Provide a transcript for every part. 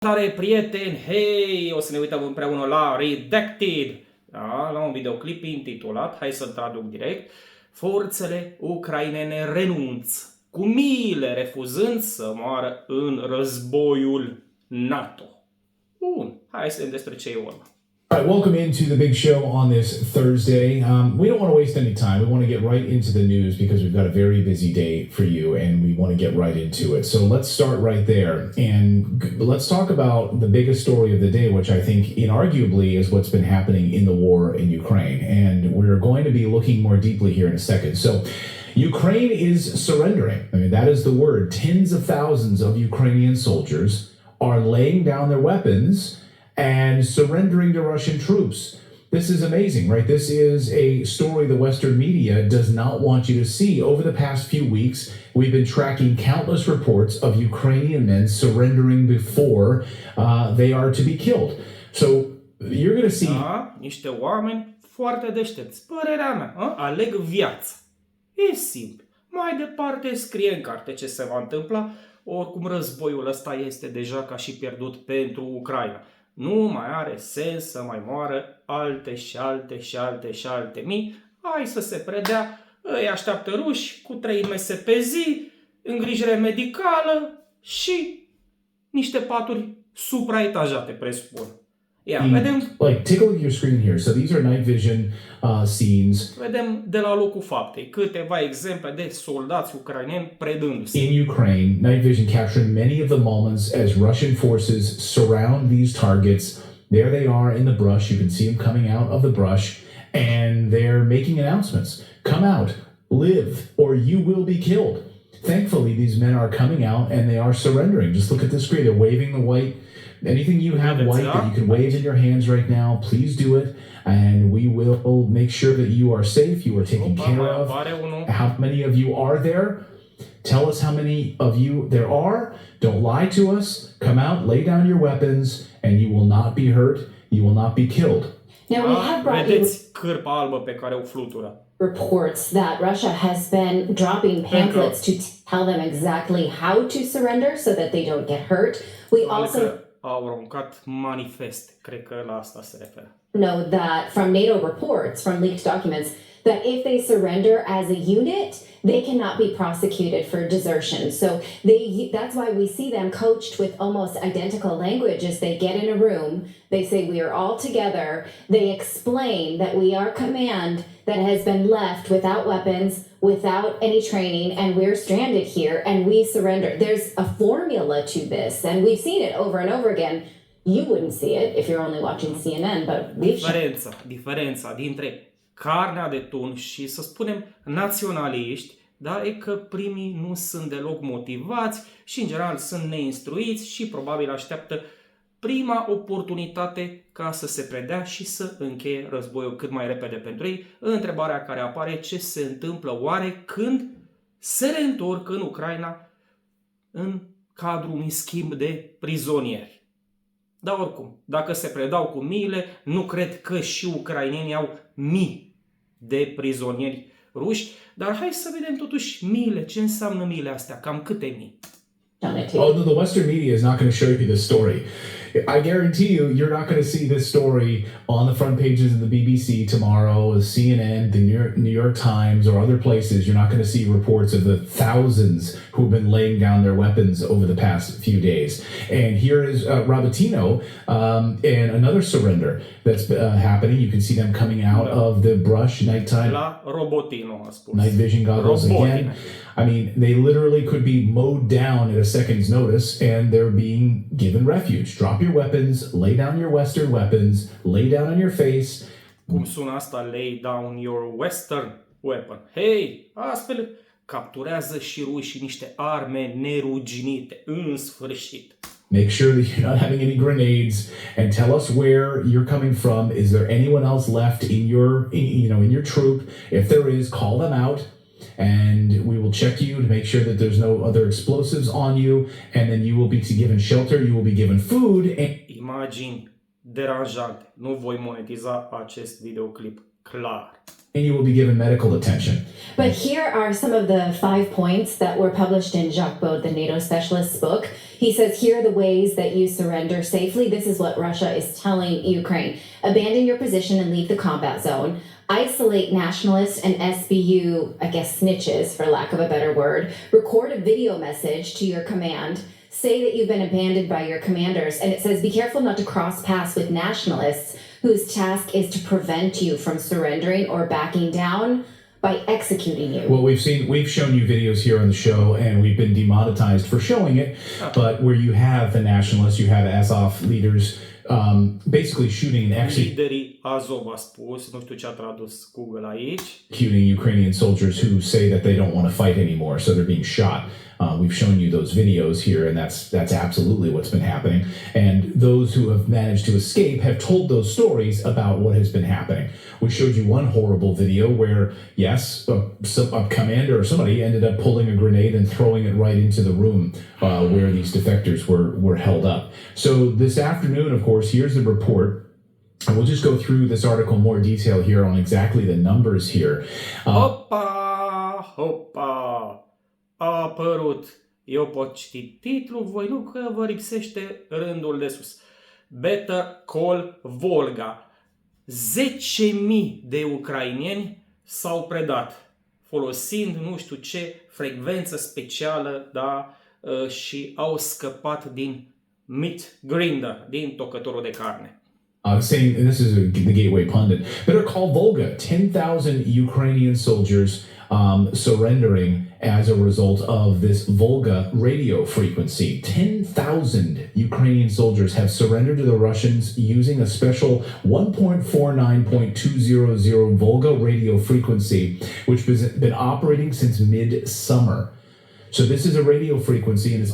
Salutare, prieteni! Hei, o să ne uităm împreună la Redacted, da? La un videoclip intitulat, hai să-l traduc direct, Forțele ucrainene renunță, cu miile refuzând să moară în războiul NATO. Bun, hai să vedem despre ce e vorba. All right, welcome into the big show on this Thursday. We don't want to waste any time. We want to get right into the news because we've got a very busy day for you and we want to get right into it. So let's start right there and let's talk about the biggest story of the day, which I think inarguably is what's been happening in the war in Ukraine. And we're going to be looking more deeply here in a second. So Ukraine is surrendering. I mean, that is the word. Tens of thousands of Ukrainian soldiers are laying down their weapons and surrendering to Russian troops. This is amazing, right? This is a story the Western media does not want you to see. Over the past few weeks, we've been tracking countless reports of Ukrainian men surrendering before they are to be killed. So you're going to see... niște oameni foarte deștepți. Părerea mea, aleg viața. E simplu. Mai departe scrie în carte ce se va întâmpla. Oricum războiul ăsta este deja ca și pierdut pentru Ucraina. Nu mai are sens să mai moară alte mii. Hai să se predea, îi așteaptă ruși cu 3 mese pe zi, îngrijire medicală și niște paturi supraetajate, presupun. Ia, vedem... Like, take a look at your screen here. So these are night vision scenes. Vedem de la locul faptei câteva exemple de soldați ucraineni predându-se. In Ukraine, night vision capturing many of the moments as Russian forces surround these targets. There they are in the brush. You can see them coming out of the brush and they're making announcements. Come out, live, or you will be killed. Thankfully, these men are coming out and they are surrendering. Just look at the screen. They're waving the white. Anything you have white that you can wave in your hands right now, please do it. And we will make sure that you are safe, you are taken care of. How many of you are there? Tell us how many of you there are. Don't lie to us. Come out, lay down your weapons, and you will not be hurt. You will not be killed. Now we have brought you cârpa albă pe care o flutură. reports that Russia has been dropping pamphlets to tell them exactly how to surrender so that they don't get hurt. We also au aruncat manifeste, cred că la asta se referă. know that from NATO reports, from leaked documents, that if they surrender as a unit, they cannot be prosecuted for desertion. So that's why we see them coached with almost identical language as they get in a room. They say we are all together. They explain that we are command that has been left without weapons, without any training, and we're stranded here and we surrender. There's a formula to this, and we've seen it over and over again. You wouldn't see it if you're only watching CNN, but we've Diferența dintre carnea de tun și, să spunem, naționaliști, da, e că primii nu sunt deloc motivați și, în general, sunt neinstruiți și probabil așteaptă prima oportunitate ca să se predea și să încheie războiul cât mai repede pentru ei. Întrebarea care apare, ce se întâmplă oare când se reîntorc în Ucraina în cadrul unui schimb de prizonieri. Dar oricum, dacă se predau cu miile, nu cred că și ucrainenii au mii de prizonieri ruși, dar hai să vedem totuși miile, ce înseamnă miile astea, cam câte mii. Oh, no, the Western media is not going to show you this story. I guarantee you, you're not going to see this story on the front pages of the BBC tomorrow, the CNN, the New York Times, or other places. You're not going to see reports of the thousands who've been laying down their weapons over the past few days. And here is Rabatino and another surrender that's happening. You can see them coming out of the brush nighttime. La Robotino, a spus. Night vision goggles again. I mean, they literally could be mowed down at a second's notice and they're being given refuge. Drop your weapons, lay down your Western weapons, lay down on your face. Cum sună asta? Lay down your Western weapon. Hei, astfel capturează și rușii niște arme neruginite, în sfârșit. Make sure that you're not having any grenades and tell us where you're coming from. Is there anyone else left in your troop? If there is, call them out. And we will check you to make sure that there's no other explosives on you, and then you will be given shelter, you will be given food. Imagini deranjante. Nu voi monetiza acest videoclip. clar. And you will be given medical attention. But here are some of the 5 points that were published in Jacques Baud, the NATO specialist's book. He says, here are the ways that you surrender safely. This is what Russia is telling Ukraine. Abandon your position and leave the combat zone. Isolate nationalists and SBU, I guess, snitches, for lack of a better word. Record a video message to your command. Say that you've been abandoned by your commanders. And it says, be careful not to cross paths with nationalists whose task is to prevent you from surrendering or backing down by executing you. Well, we've shown you videos here on the show, and we've been demonetized for showing it. But where you have the nationalists, you have Azov leaders basically shooting and Liderii Azov a spus, nu știu ce a tradus Google aici. executing Ukrainian soldiers who say that they don't want to fight anymore, so they're being shot. We've shown you those videos here, and that's absolutely what's been happening. And those who have managed to escape have told those stories about what has been happening. We showed you one horrible video where, yes, a commander or somebody ended up pulling a grenade and throwing it right into the room where these defectors were held up. So this afternoon, of course, here's the report. And we'll just go through this article in more detail here on exactly the numbers here. Hopa! A apărut. Eu pot citi titlul, voi nu, că vă lipsește rândul de sus. Better Call Volga. 10.000 de ucraineni s-au predat folosind nu știu ce frecvență specială, da, și au scăpat din meat grinder, din tocătorul de carne. Saying, and this is the Gateway pundit, better call Volga. 10,000 Ukrainian soldiers surrendering as a result of this Volga radio frequency. 10,000 Ukrainian soldiers have surrendered to the Russians using a special 1.49.200 Volga radio frequency, which has been operating since mid-summer. So this is a radio frequency. And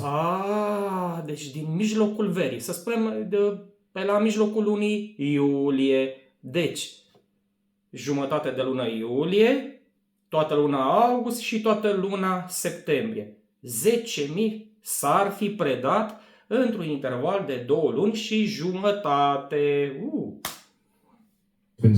Deci din mijlocul verii, să spunem pe la mijlocul lunii iulie. Deci, jumătate de lună iulie, toată luna august și toată luna septembrie. 10.000 s-ar fi predat într-un interval de 2 luni și jumătate.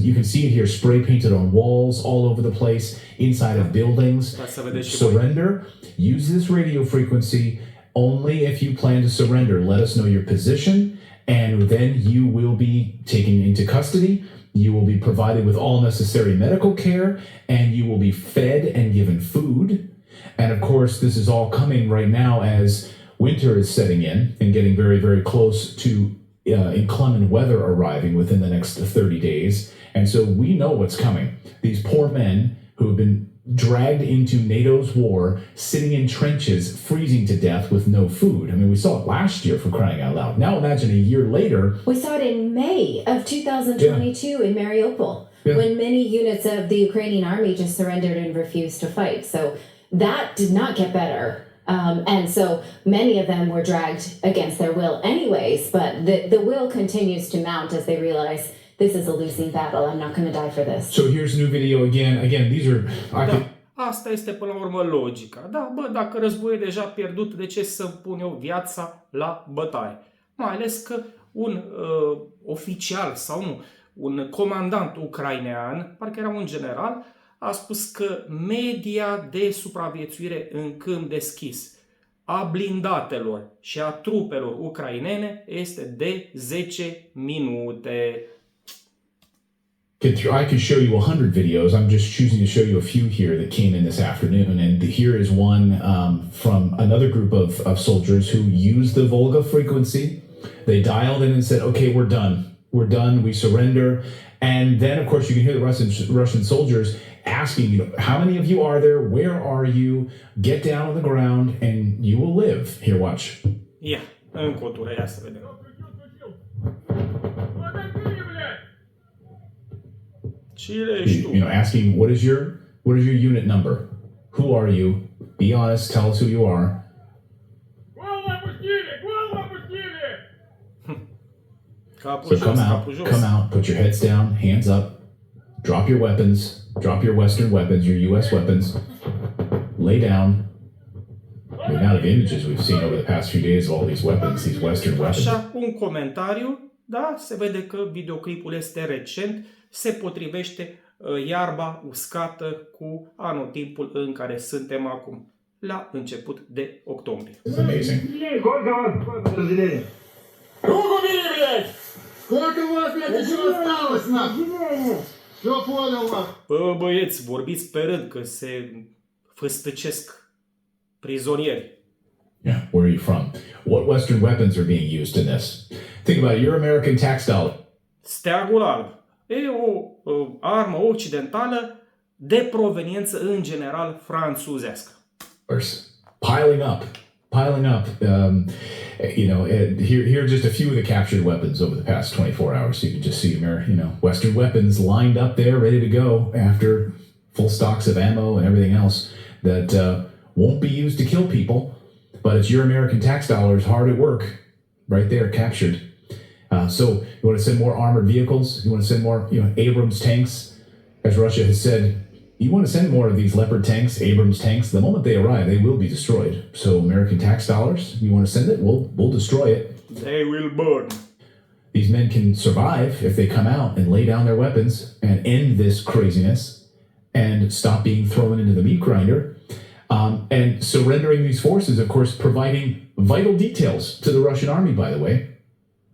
You can see it here spray painted on walls all over the place, inside of buildings. Surrender. Use this radio frequency only if you plan to surrender. Let us know your position, and then you will be taken into custody. You will be provided with all necessary medical care, and you will be fed and given food. And of course, this is all coming right now as winter is setting in and getting very, very close to inclement weather arriving within the next 30 days. And so we know what's coming. These poor men who have been dragged into NATO's war, sitting in trenches, freezing to death with no food. I mean, we saw it last year, for crying out loud. Now imagine a year later. We saw it in May of 2022 in Mariupol, when many units of the Ukrainian army just surrendered and refused to fight. So that did not get better. And so many of them were dragged against their will anyways, but the will continues to mount as they realize this is a losing battle. I'm not going to die for this. So here's a new video again. Again, these are... Asta este până la urmă logica. Da, dacă războiul e deja pierdut, de ce să pun eu viața la bătaie? Mai ales că un oficial sau nu, un comandant ucrainean, parcă era un general, a spus că media de supraviețuire în câmp deschis a blindatelor și a trupelor ucrainene este de 10 minute. I could show you 100 videos. I'm just choosing to show you a few here that came in this afternoon. And here is one from another group of soldiers who used the Volga frequency. They dialed in and said, okay, we're done. We're done. We surrender. And then, of course, you can hear the Russian soldiers asking, how many of you are there? Where are you? Get down on the ground and you will live. Here, watch. Ia, încă o tură, ia să vedem. Asking what is your unit number? Who are you? Be honest. Tell us who you are. So come out. Put your heads down, hands up. Drop your weapons. Drop your Western weapons, your U.S. weapons. Lay down. The amount of images we've seen over the past few days of all these weapons, these Western weapons. Așa, un comentariu, da, se vede că videoclipul este recent, se potrivește iarba uscată cu anotimpul în care suntem acum, la început de octombrie. It's amazing. Bă, băieți, vorbiți pe rând că se făstăcesc prizonieri. Yeah, where are you from? What Western weapons are being used in this? Think about it. Your American tax dollar. Steagul alb e o armă occidentală de proveniență în general franțuzească. Piling up. Here are just a few of the captured weapons over the past 24 hours. So you can just see, Western weapons lined up there, ready to go after full stocks of ammo and everything else that won't be used to kill people, but it's your American tax dollars hard at work, right there, captured. So you want to send more armored vehicles? You want to send more, Abrams tanks? As Russia has said, you want to send more of these Leopard tanks, Abrams tanks. The moment they arrive, they will be destroyed. So American tax dollars, you want to send it? We'll destroy it. They will burn. These men can survive if they come out and lay down their weapons and end this craziness and stop being thrown into the meat grinder. And surrendering these forces, of course, providing vital details to the Russian army, by the way.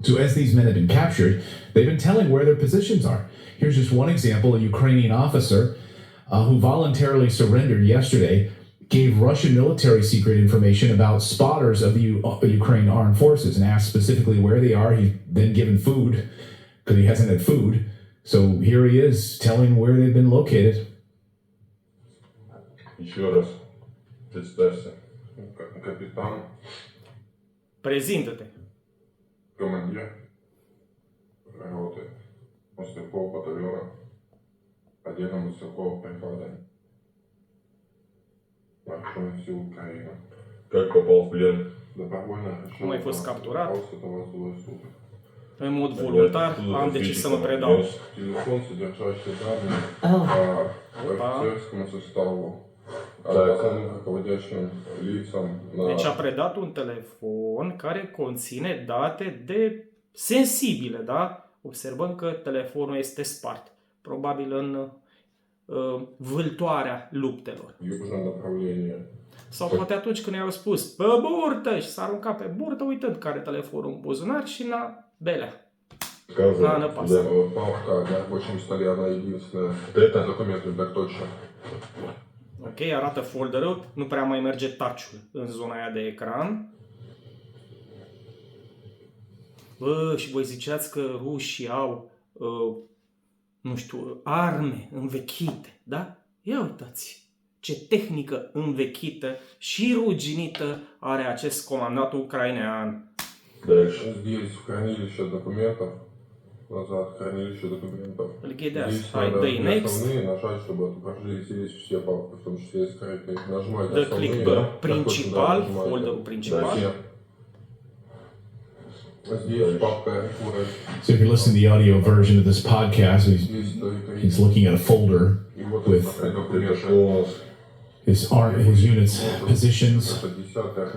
So as these men have been captured, they've been telling where their positions are. Here's just one example. A Ukrainian officer who voluntarily surrendered yesterday gave Russian military secret information about spotters of the Ukraine armed forces and asked specifically where they are. He's then given food because he hasn't had food. So here he is telling where they've been located. Еще раз представься. Капитан, Prezintă-te. командир роты морского батальона, отдела морского прикладом. Маршрут всю Украину. Как попал в плен? Добровольно решил. Cum ai fost capturat? Воздух. În mod voluntar am decis să mă predau. Телефон, содержащий данные Опа. офицерскому составу, официальным руководящим лицам на... Deci a predat un telefon care conține date sensibile, da? Observăm că telefonul este spart. Probabil în vâltoarea luptelor. Южное направление. Sau poate atunci când i-au spus pe burtă și s-a aruncat pe burtă uitând că are telefonul în buzunar și n-a belea. Сказано, напасть. да. Папка на рабочем столе, она единственная. Это документ, так точно. Ok, arată folderul, nu prea mai merge touch-ul în zona aia de ecran. Bă, și voi ziceați că rușii au, nu știu, arme învechite, da? Ia uitați ce tehnică învechită și ruginită are acest comandat ucrainean. Дальше. Здесь хранилище документов. Назад хранилище документов. Îl ghidează. Здесь Hai, надо dă-i next. основные нажать, чтобы отобразились здесь все папки, в том числе и скрытые. Нажимать Dă основные, click да? pe Как principal, точно, да, нажимаете. folderul principal. Все. Здесь папка Фуры. So if you're listening to the audio version of this podcast, Здесь стоит he's looking at a folder И вот with his unit's positions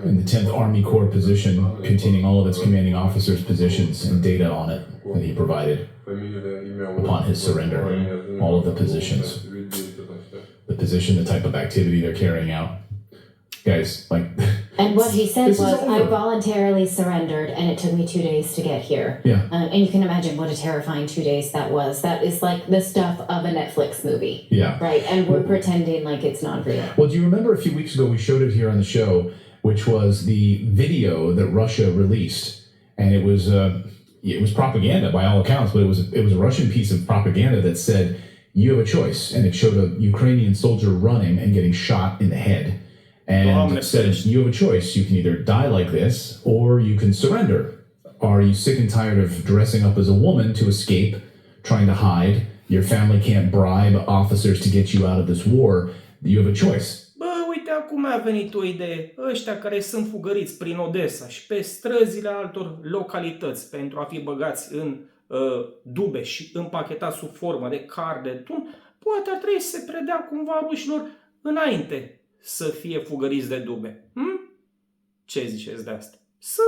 and the 10th Army Corps position containing all of its commanding officers' positions and data on it that he provided upon his surrender. All of the positions, the position, the type of activity they're carrying out. Guys, like... And what he said This is was, I over. voluntarily surrendered and it took me 2 days to get here. Yeah. And you can imagine what a terrifying 2 days that was. That is like the stuff of a Netflix movie. Yeah. Right? And we're pretending like it's not real. Well, do you remember a few weeks ago we showed it here on the show, which was the video that Russia released, and it was propaganda by all accounts, but it was a Russian piece of propaganda that said you have a choice, and it showed a Ukrainian soldier running and getting shot in the head, and it said you have a choice. You can either die like this, or you can surrender. Are you sick and tired of dressing up as a woman to escape, trying to hide? Your family can't bribe officers to get you out of this war. You have a choice. Bă, uite, acum mi-a venit o idee. Ăștia care sunt fugăriți prin Odessa și pe străzile altor localități pentru a fi băgați în dube și împachetați sub formă de car de tun, poate ar trebui să se predea cumva rușilor înainte să fie fugăriți de dube. Ce ziceți de asta? Să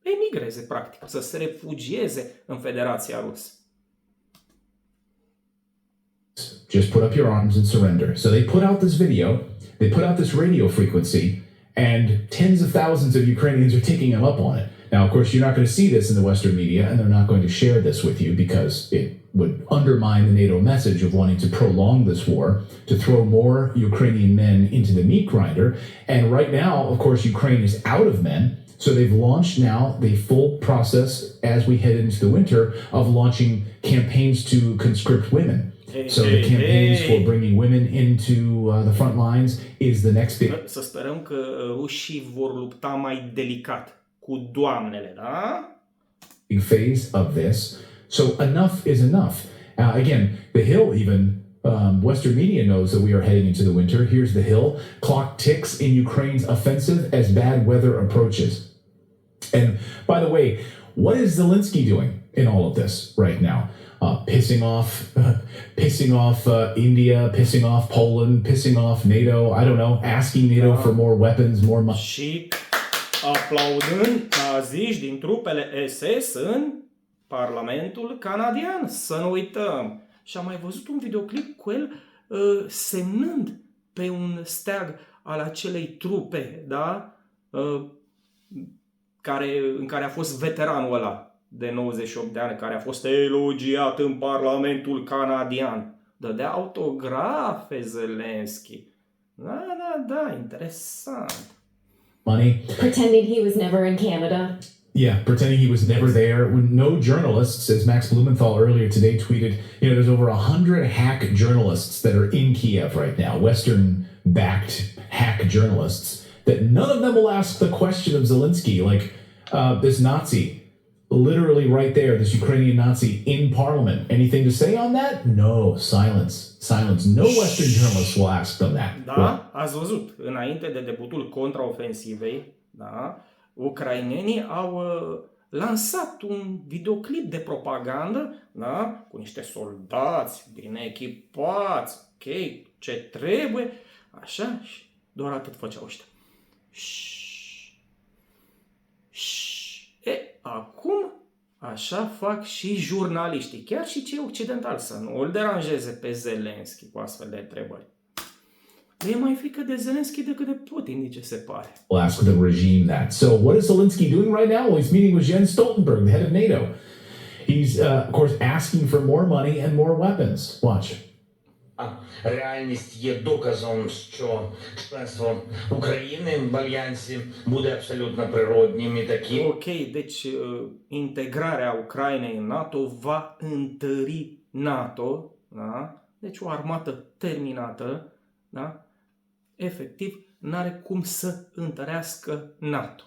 emigreze, practic, să se refugieze în Federația Rusă. just put up your arms and surrender. So they put out this video, they put out this radio frequency, and tens of thousands of Ukrainians are taking them up on it. Now, of course, you're not going to see this in the Western media, and they're not going to share this with you because it would undermine the NATO message of wanting to prolong this war, to throw more Ukrainian men into the meat grinder. And right now, of course, Ukraine is out of men. So they've launched now the full process as we head into the winter of launching campaigns to conscript women. So the campaigns for bringing women into the front lines is the next big... Să sperăm că rușii vor lupta mai delicat cu doamnele, da? Phase of this. So enough is enough. Again, the Hill even, Western media knows that we are heading into the winter. Here's the Hill. Clock ticks in Ukraine's offensive as bad weather approaches. And by the way, what is Zelensky doing in all of this right now? Pissing off India, pissing off Poland, pissing off NATO, I don't know, asking NATO for more weapons, more money. Și aplaudând naziști din trupele SS în Parlamentul canadian, să nu uităm. Și am mai văzut un videoclip cu el semnând pe un steag al acelei trupe, da? În care a fost veteranul ăla de 98 de ani, care a fost elogiat în Parlamentul canadian. Dădea autografe Zelensky. Da, interesant. Money. Pretending he was never in Canada. Yeah, pretending he was never there. When no journalists, as Max Blumenthal earlier today tweeted, there's over 100 hack journalists that are in Kiev right now, Western-backed hack journalists, that none of them will ask the question of Zelensky, like this Nazi, literally right there, this Ukrainian Nazi in parliament. Anything to say on that? No, silence. No Western journalists will ask them that. Da, ați văzut, înainte de debutul contraofensivei, da, ucrainenii au lansat un videoclip de propagandă, da, cu niște soldați bine echipați, ok, ce trebuie, așa, și doar atât făceau ăștia. Acum așa fac și jurnaliștii, chiar și cei occidentali, să nu îl deranjeze pe Zelensky cu astfel de întrebări. E mai frică de Zelensky decât de Putin, nici ce se pare. We'll ask the regime that. So what is Zelensky doing right now? Well, he's meeting with Jens Stoltenberg, the head of NATO. He's, of course, asking for more money and more weapons. Watch. Реальність є доказом, що членство України в Альянсі буде абсолютно природнім і таким. Ok, deci integrarea Ucrainei în NATO va întări NATO, da? Deci o armată terminată, da? Efectiv, n-are cum să întărească NATO.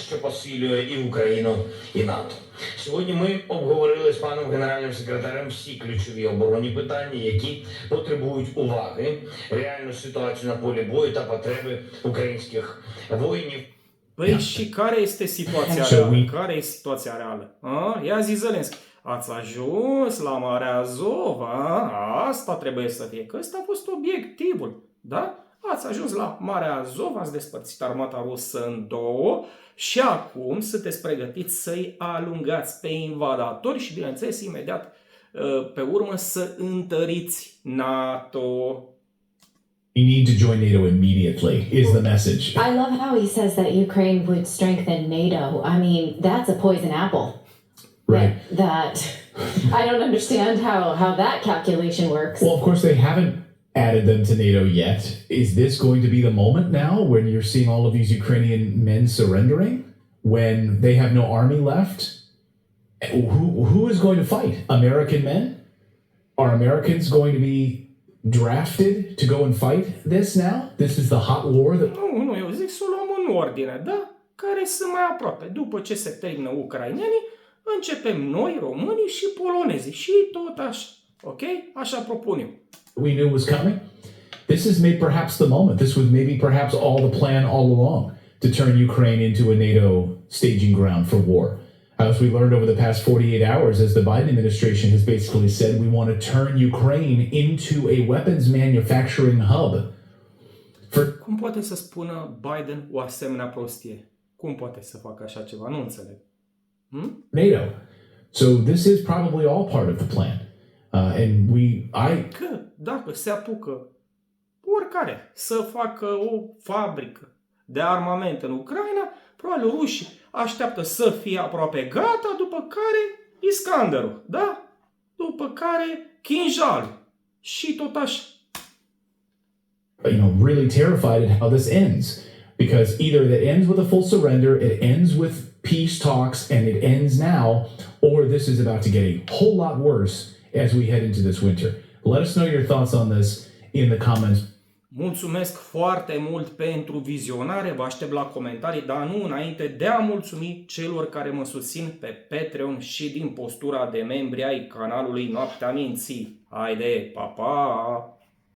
Що посилює і Україну, і НАТО. Сьогодні ми обговорили з паном генеральним секретарем всі ключові оборонні питання, які потребують уваги, реальну ситуацію на полі бою та потреби українських воїнів. Păi și care este situația reală? Care este situația reală? Ia zi Zelensky. Ați ajuns la Marea Azov, asta trebuie să fie, că ăsta a fost obiectivul, da? Ați ajuns la Marea Azov, ați despărțit armata rusă în două și acum sunteți pregătiți să-i alungați pe invadatori și, bineînțeles, imediat pe urmă să întăriți NATO. You need to join NATO immediately, is the message. I love how he says that Ukraine would strengthen NATO. I mean, that's a poison apple. Right. That I don't understand how that calculation works. Well, of course, they haven't added them to NATO yet. Is this going to be the moment now when you're seeing all of these Ukrainian men surrendering? When they have no army left? Who is going to fight? American men? Are Americans going to be drafted to go and fight this now? This is the hot war that... Nu, eu zic să o luăm în ordine, da? Care sunt mai aproape. După ce se termină ucrainenii, începem noi, românii și polonezii. Și tot așa. Ok? Așa propun eu. We knew was coming. This is perhaps the moment. This was maybe perhaps all the plan all along to turn Ukraine into a NATO staging ground for war. As we learned over the past 48 hours, as the Biden administration has basically said, we want to turn Ukraine into a weapons manufacturing hub. Cum poate să spună Biden o asemenea prostie? Cum poate să facă așa ceva? Nu înțeleg. NATO. So this is probably all part of the plan. And Că dacă se apucă oricare să facă o fabrică de armament în Ucraina, probabil rușii așteaptă să fie aproape gata, după care Iskanderul, da? După care Kinjalul și tot așa. Really terrified at how this ends, because either it ends with a full surrender, it ends with peace talks, and it ends now, or this is about to get a whole lot worse as we head into this winter. Let us know your thoughts on this in the comments. Mulțumesc foarte mult pentru vizionare, vă aștept la comentarii, dar nu înainte de a mulțumi celor care mă susțin pe Patreon și din postura de membri ai canalului Noaptea Minții. Haide, pa, pa!